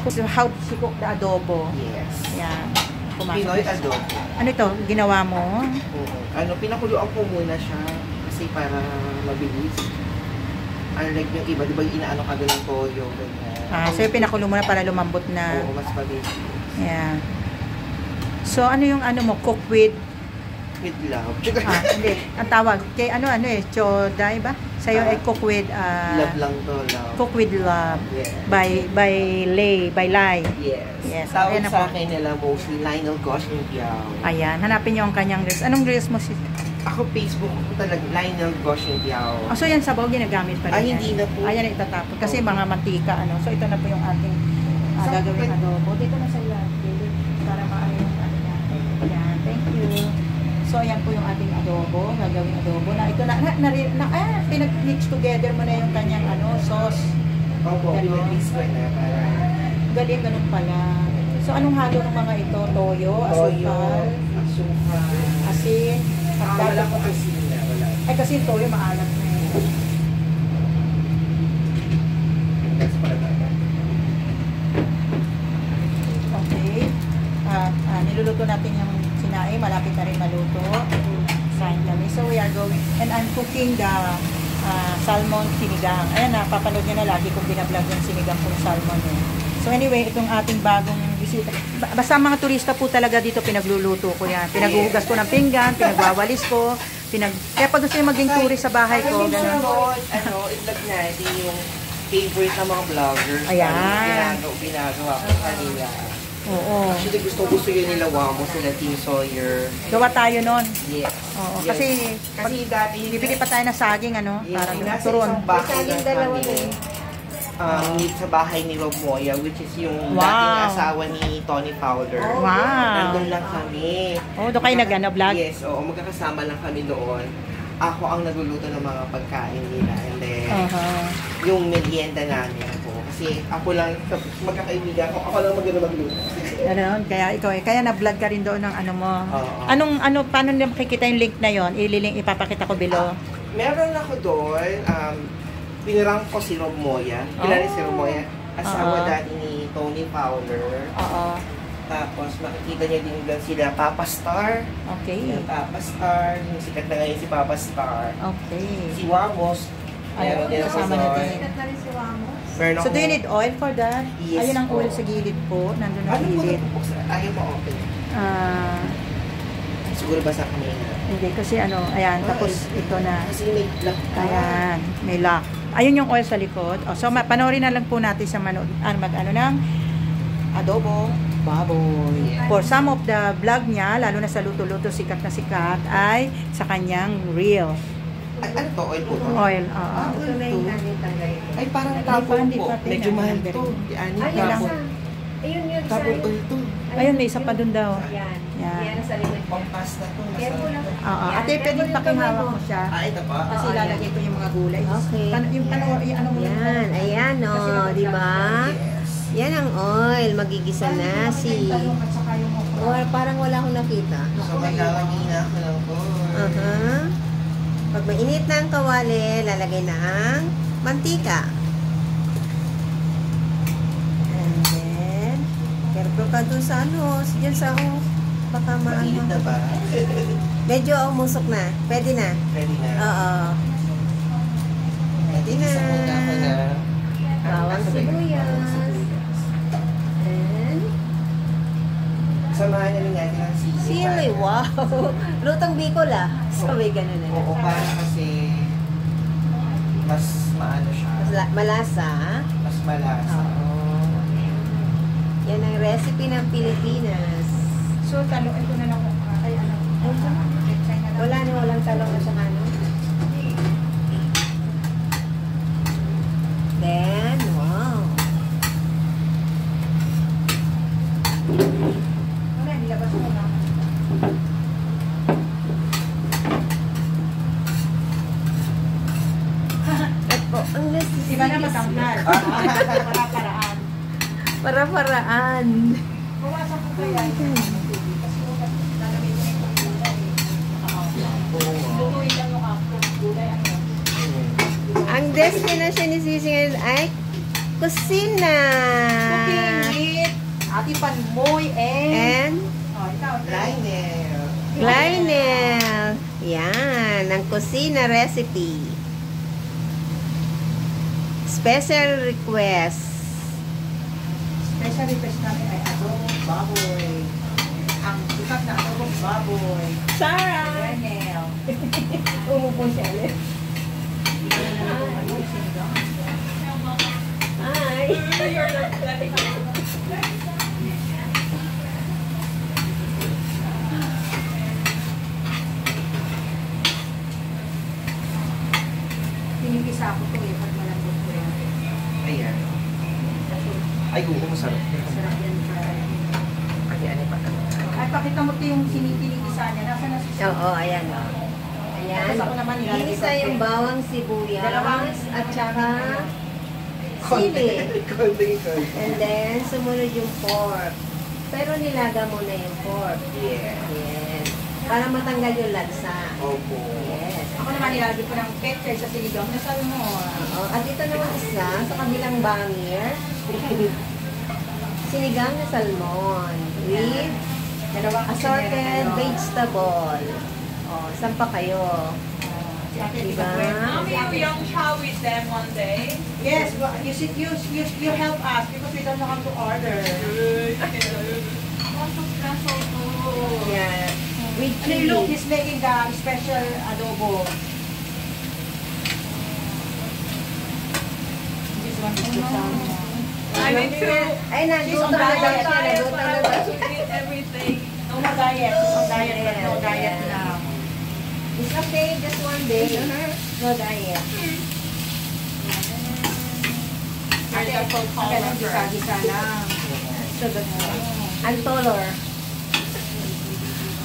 How she cook the adobo. Yes. Yan. Pinoy adobo. Ano ito? Ginawa mo? Ano, pinakuluan ko muna siya kasi para mabilis. Unlike yung iba, di ba inaano ka doon ng toyo, ganyan. So yung pinakulo mo na para lumambot na. Oo, mas mabilis. Yeah. So ano yung ano mo? Cook with? With love. Hindi. Ang tawag. Kay ano choday ba? Sa'yo ay cook with love lang to, love. Cook with love. Yeah. By Lai. Yes. Tawag sa akin nila mostly Lionel Gosh and Piao. Ayan. Hanapin niyo ang kanyang reels. Anong reels mo si? Ako Facebook ko talaga Lionel Gosh and Piao. So yan sabaw ginagamit pa rin. Hindi na po. Ayan itatapon. Kasi mga mantika ano. So ito na po yung ating gagawin adobo. Dito na sa ilan. Para maano yung ano niya. Ayan. Thank you. So, ayan po yung ating adobo, gagawing adobo. Na ito pinag-mix together mo na yung kanyang sauce. Opo, pinag-mix ko na para... Galing, ganun pala. So, anong halo ng mga ito? Toyo, asukal, asin. Wala ko asin na, wala. Ay, kasi yung toyo maalat na yun. Okay. Niluluto natin yung sinaing, malapit na rin maluto. Fine kami. So we are going, and I'm cooking the salmon sinigang. Ayan, napapanood nyo na lagi kung binablog yung sinigang kong salmon. So anyway, itong ating bagong bisita. Basta mga turista po talaga dito pinagluluto ko yan. Pinaghuhugas ko ng pinggan, pinagwawalis ko. Kaya pag gusto yung maging tourist sa bahay ko, gano'n. I-vlog natin yung favorite ng mga vloggers. Ayan. Ginagawa ko kanila. Oo. Actually, gusto yun nila Wamo, sila Team Sawyer. Gawa tayo nun. Yes. Oo. Yes. Kasi dati... Bibili pa tayo ng saging, yes, parang turon. Saging dalawa din. Sa bahay ni Rob Moya, which is yung dating asawa ni Tony Fowler. Wow. Nandun lang kami. Doon kayo nag-vlog? Yes, magkakasama lang kami doon. Ako ang nagluluto ng mga pagkain nila. And then, yung merienda namin ako. Kasi ako lang, magkakaibigan ako lang magluto. Ganon, kaya na-vlog ka rin doon ng ano mo. Paano nila makikita yung link na yon? Ipapakita ko below. Meron ako doon, pinirang ko si Rob Moya. Kilala si Rob Moya. Asawa dati ni Tony Fowler. Tapos makikita niya din doon sila Papa Star. Okay. Papa Star. Yung sikat na ngayon si Papa Star. Okay. Si Wamos. Kasama natin. Sikat na rin si Wamos. So do you need oil for that? Yes. Ayun ang oil sa gilid po. Nandun ang gilid. Ayaw mo open. Siguro ba sa kanina? Hindi, kasi ayan, tapos ito na. Kasi may lock. Ayan, may lock. Ayun yung oil sa likod. So, panoorin na lang po natin sa ng adobo baboy. Yeah. For some of the vlog niya, lalo na sa luto-luto, sikat na sikat, ay sa kanyang reel. Ano to? Oil po to? Oil, Ito na yung ay, parang tapon po. Medyo mahal to. Ayun yun. Tapon oil to. Ayun, may isa pa dun daw. Yan. Yan. Yan sa likod. Pampasta to. Ate, pwedeng pakihawak mo siya. Ito pa. Kasi lalagay ko yung mga gulay. Okay. Yan, ayan di ba? Yan ang oil, magigisa na si... Parang wala akong nakita. So, may lalagay na ako lang po. Pag mainit na ang kawali, lalagay na ang mantika. And then, careful ka dun sa dyan sa baka mainit na ba? Medyo umusok na. Pwede na. Pwede na. Oo. Pwede na. Bawang sibuyas. And samahan na rin natin ang sili. Sili, wow! Lutong Bicol Sabi ganun na. Oo, para kasi mas maano siya. Malasa. Mas malasa. Yan ang recipe ng Pilipinas. So, taluin ko na lang kung walang talong na sa kanon. Then, wow! Nilabas mo na. Ang lasisi. Iba na matanggal. Para-paraan. Para-paraan. Bawasan ko kaya yun. Kasi lalagay ko na yung gulay. Lutuin lang yung gulay. Ang destination ni Sisi ngayon ay kusina. Ate Panmoy And ikaw. Lionel. Lionel. Yan, ang kusina recipe. Special request. Special request namin ay adobong baboy. Ang sikat na adobong baboy. Sarah! Lionel. Umupo siya ulit. Hi! Pinipisa ko to pag malambot ko yan. Ayan. Ay, masarap. Sarap yan sa... Ano pa? Ay, pakita mo ito yung sinipinigisa niya. Nasa na siya? Oo, ayan o. Ayan. Tapos ako naman nilalagay Isa ko. yung bawang sibuyas Dalawang at saka sili. Konting. And then, sumunod yung pork. Pero nilaga muna yung pork. Yeah. Yes. Para matanggal yung lansa. Opo. Yes. Ako naman nilalagay ko ng pechay sa sinigang na salmon. Oo. At ito naman isa, sa kabilang bangir, sinigang na salmon with Dalawang assorted vegetable. Oh, saan pa kayo? Si Ate Diba? Tika Now we young chow with them one day. Yes, but you help us because we don't know how to order. Want to special food. Yeah. With And look, chili. he's making the special adobo. This one is the salmon. I need to. Ay, She's nagluto on na daw diet, siya. Diet, Nagluto but na I daw want siya. to eat everything. No more diet. She's on diet, but no diet Yeah. now. It's okay, just one day. No diet. Ate, ang ganun, gisa-gisa lang. So good. Ang tolor.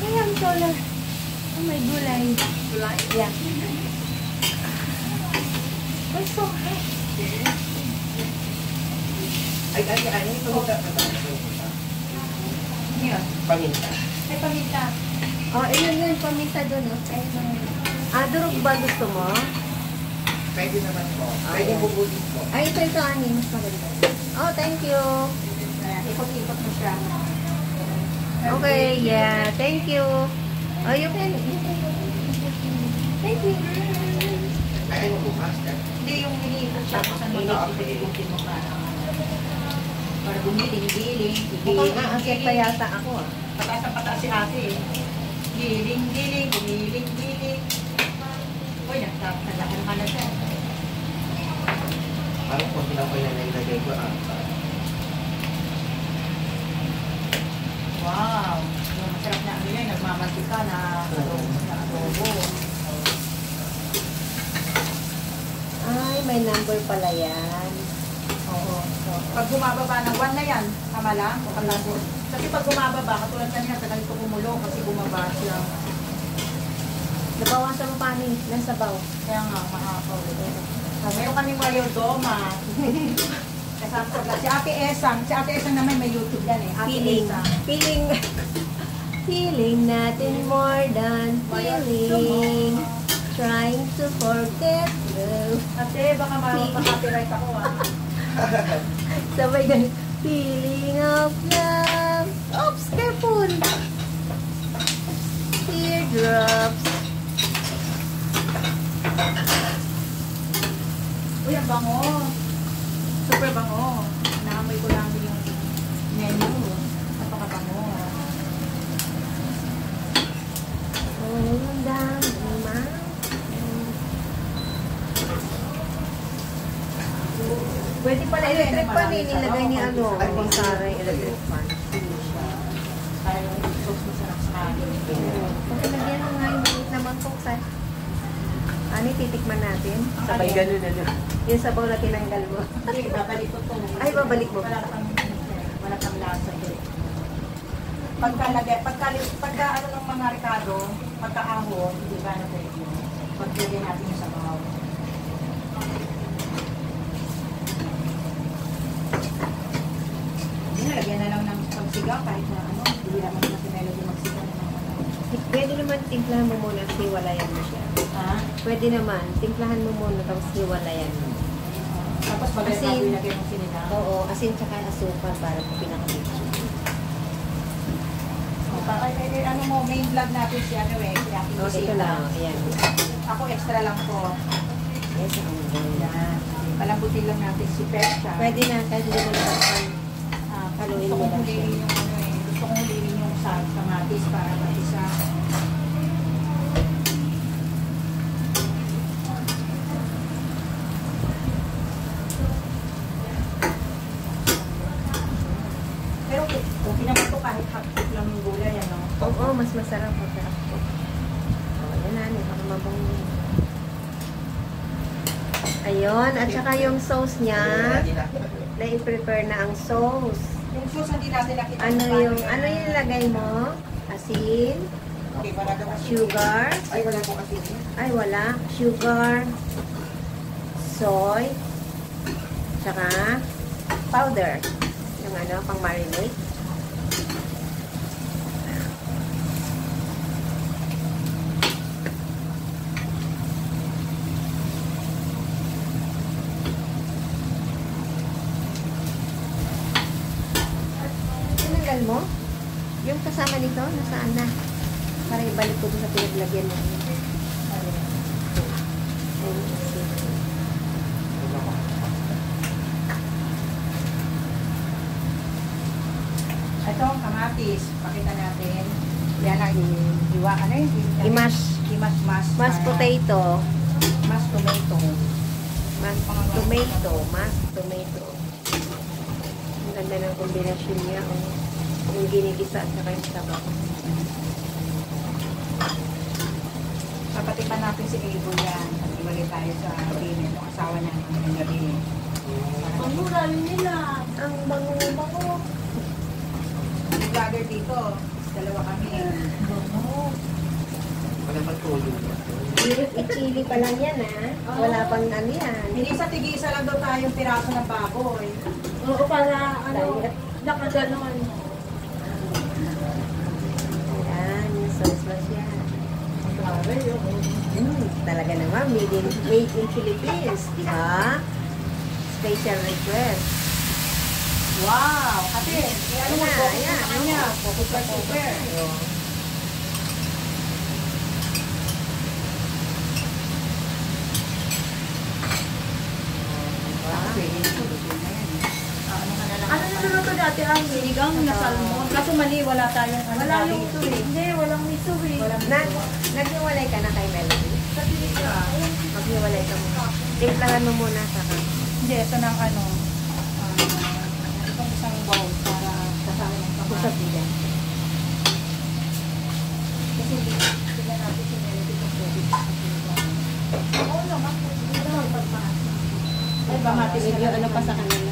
Ay, ang tolor. Oh, may gulay. Gulay? Yeah. What's so hot? Ay, paminta. Yun. Paminta. Ay, paminta. Oh, yun, paminta doon. Oh. Durog ba gusto mo? Pwede naman po. Pwede bubutin po. Ay, ito, ani. Mas maganda. Oh, thank you. Ayan, ikot-ikot mo siya. Okay, yeah. Thank you. Oh, you can. Thank you. Ay, bukas. Hindi yung iniikot siya kung saan mo ikot-ikotin mo para gumiling-giling. Mukhang aakyat pa yata ako ah. Pataas ang pataas si ate eh. Giling-giling, gumiling-giling. Uy, nagkakaroon na siya. Parang kung pinapay na nailagay ko, Wow! Yung masarap na ano yan, nagmamantika na adobo. Ay, may number pala yan. Oo. So, pag bumababa ng 1 na yan, tama lang? O kalago. Kasi pag bumababa, katulad kanina, tagal ito kumulo kasi bumaba siya. Nabawasan mo pa ni, nasa baw. Kaya nga, mahakaw. Meron kaming mayodoma. Kasama si Ate Esang naman may YouTube yan eh. Ate Feeling. Esang. Feeling. Feeling natin more than feeling. Trying to forget you. Ate, baka makaka-copyright ako ah. Sabay ganun. Feeling of love. Oops, careful. Teardrops. Uy, ang bango. Super bango. Naamoy ko lang yung menu. Napakabango. Oh, ang dami, ma. Pwede pala electric fan eh. Nilagay ni ano, ni Sarah yung electric fan. Kaya yung sauce masarap sa kanin. Kasi lagyan mo nga yung maliit naman po sa... Ano, titikman natin? Sabay ganun ano. Yung sabaw na tinanggal mo. Hindi, babalik ko to. Ay, babalik mo. Wala kang lasa to. Pagka ano ng mga Ricardo, pagka-ahon, hindi ba na pwede yun? Pagkagyan natin yung sabaw. Hindi, nalagyan na lang ng pagsiga kahit na ano, hindi naman kasi nalagyan magsiga ng mga ano. Pwede naman timplahan mo muna at hiwalayan mo siya. Ha? Pwede naman, timplahan mo muna tapos hiwalayan mo. Tapos pag Asin. ilagay mo sinigang. Oo, asin tsaka asukal para po pinaka-mix. Ano mo, main vlog natin si ano eh, si Ate Oh, ito Lucita. lang. Ayan. Ako extra lang to. Yes, ang ganda. Yan. Palambutin lang natin si Percha. Pwede na, kahit hindi mo naman haluin Gusto mo kong lang siya. huliin yung ano eh. Gusto kong huliin yung sa kamatis para matisa. Pero okay naman to kahit hot-cook lang yung gulay, ano? Oo, mas masarap pag ako. Oh, yan na, baka mabango. Ayun, at saka yung sauce niya, na-prepare na ang sauce. Yung sauce hindi natin nakita. Ano yung lagay mo? Asin, Okay, wala daw kasi. sugar, Ay, wala po kasi. ay wala, sugar, soy, tsaka powder. Yung ano, pang marinate. Tinanggal mo? Yung kasama nito, nasaan na? Para ibalik ko doon sa pinaglagyan mo. Ito, kamatis. Pakita natin. Yan ang iwa. Ano yun? I-mash. I-mash. Mashed potato. Mashed tomato. Mashed tomato. Ang ganda ng kombinasyon niya. Oh. Yung ginigisa at saka yung sabaw. Papatipan natin si Abel yan. Ibalik tayo sa dinner. Yung asawa niya ng gabi. Ang mura nila. Ang bango-bango. May vlogger dito. Dalawa kami. Wala man tulog. I-chili pa lang yan, ha? Wala pang ano yan. Hindi sa tigisa lang daw tayong piraso ng baboy. Oo, para ano, nakaganon. Ayan, yung sauce ba siya? Talaga naman, made in Philippines, di ba? Special request. Wow! Ate, ano mo Ayan, focus ayan. sa kanya? Focus na super. Ano na naman ito dati ang sinigang na salmon? Kaso mali, wala tayong ano. Wala yung miso miso eh. Hindi, walang miso eh. Naghiwalay ka na kay Melody? Sa sinigang. Maghiwalay ka muna. Timplahan mo muna sa Hindi, ito ng ano. Itong isang bowl para kasama ng sa kamatis. bilan. Kasi tignan natin si Melody kung pwede sa Oo naman, hindi naman pagmaas. Ay, kamatis na Medyo ano pa sa kanila.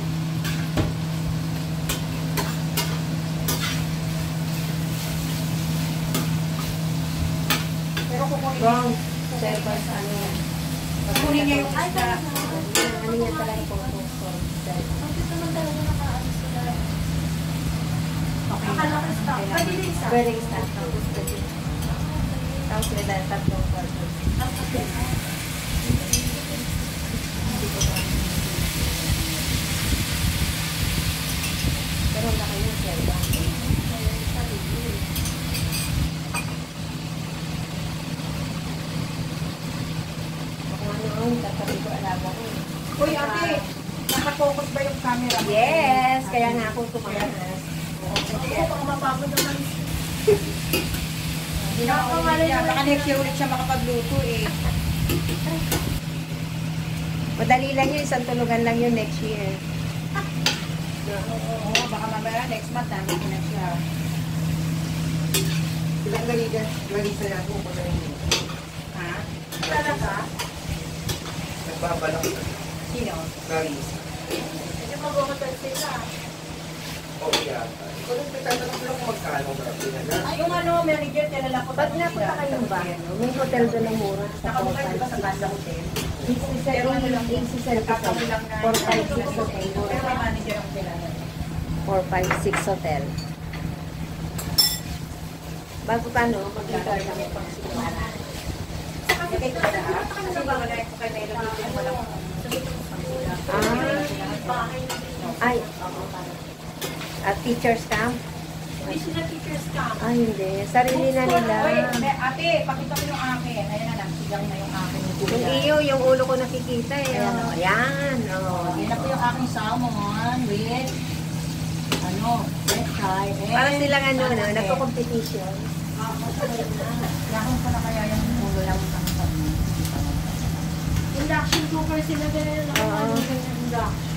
Pero kukunin Wrong. Servers, ano yan? kukunin niya yung isda. Ano yan talaga po? Bakit naman talaga nakaano sila? Okay. Akala ko stock. Pwede din isa. Pwede start. Tapos may dahil tatlong quarter. Pero wala kayo server. Kung ano ang tatabi ko alaga ko. Uy, ate, nakafocus ba yung camera? Yes! Kaya nga ako tumakas. Oo, baka mapagod naman. Hindi na ako niya. Baka next year ulit siya makapagluto eh. Madali lang yun, isang tulugan lang yun next year. Oo, baka mamaya next month nandito na siya. Ilang galisa yan ako pa na yun. Ha? Talaga? Nagbabalak Sino? galisa. Hindi mag-hotel sila. Oo yata. Ikaw nung pitatanong ko lang kung magkano grabe na na. Ay, yung ano, manager, kilala ko. Pag napunta kayong ba, may hotel doon na mura sa Nakabukay di ba sa 456. Banda Hotel? Pero ano lang, 87 Nagkatabi lang na. 456 hotel. Pero may manager ang kilala. 456 hotel. Bago pa, no? Mag-record kami pag simula. Kasi ito na ha? Kasi wala ko kay Melo dito yung walang Ay, at teacher's camp. Hindi sila teachers ka. Ah, hindi. Sarili na nila. Ate, pakita ko yung akin. Ayan na, nagsigang na yung akin. Yung iyo, yung ulo ko nakikita eh. Ayan, Oh. oh. Yan. Oh. Yan na po yung aking salmon with fresh fry. Para silang ano, no, nagko-competition. Yakon ko na kaya yung ulo lang ang salmon. Induction cooker sila din. Oo. Induction.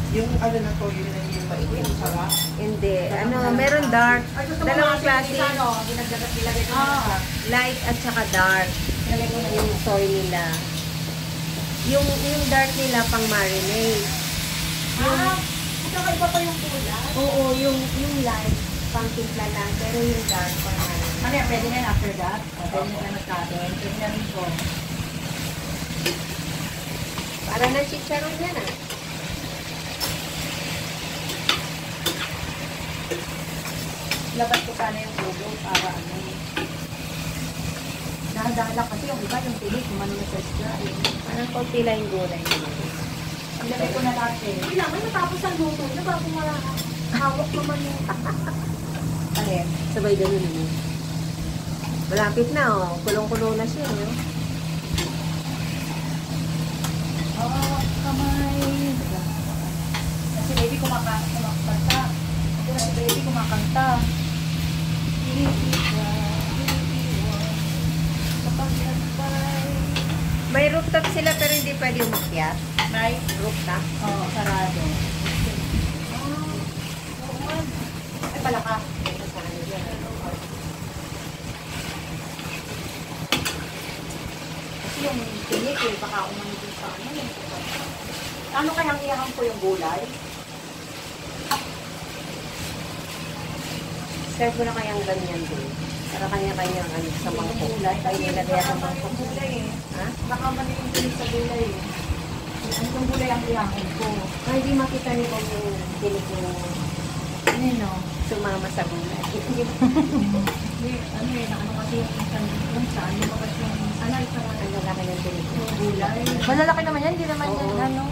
Yung ano na to, yun na yung mainit. Sarap. Hindi. Ano, meron dark. Dalawang klase. Ginagdagat ko na. Light at saka dark. Yung soy nila. Yung dark nila pang marinade. Magkakaiba pa yung kulay. Oo, yung light pang timpla lang. Pero yung dark pang marinade. Ano yan, pwede na yun after that? Pwede na tayo magkain. Pwede na rin po. Para ng chicharon yan ah. Labas ko sana yung ulo para ano. Dahan-dahan lang kasi yung iba yung tinik, umano na sa dry. Parang konti lang yung gulay nila. Ilagay ko na natin. Kailangan matapos ang luto na bago hawak naman yung... Alin? Sabay ganun naman. Malapit na oh. Kulong-kulong na siya. No? Kamay. Si baby kumakanta. Ito na si baby kumakanta. Kapag nagbay. May rooftop sila pero hindi pwede umakyat. May? Rooftop. Oo, sarado. Ay, pala ka. Kasi yung tinik eh, baka umano din sa ano eh. Ano kayang iyakan ko yung gulay? Serve mo na kayang ganyan din. Para kanya-kanyang ano, sa mangkok. Gulay? Ay, nilagay sa Baka mangkok. yung gulay eh. Ha? Baka mali yung tinik sa gulay eh. Ano yung gulay ang iyakan ko? Ay, hindi makita ni Kong yung tinik yung Ano? sumama sa gulay. Hindi, ano eh, ano kasi yung saan, lumabas yung, ano, ito Ang lalaki ng tinik. yung gulay. Malalaki naman yan, hindi naman yan, Oo. ano.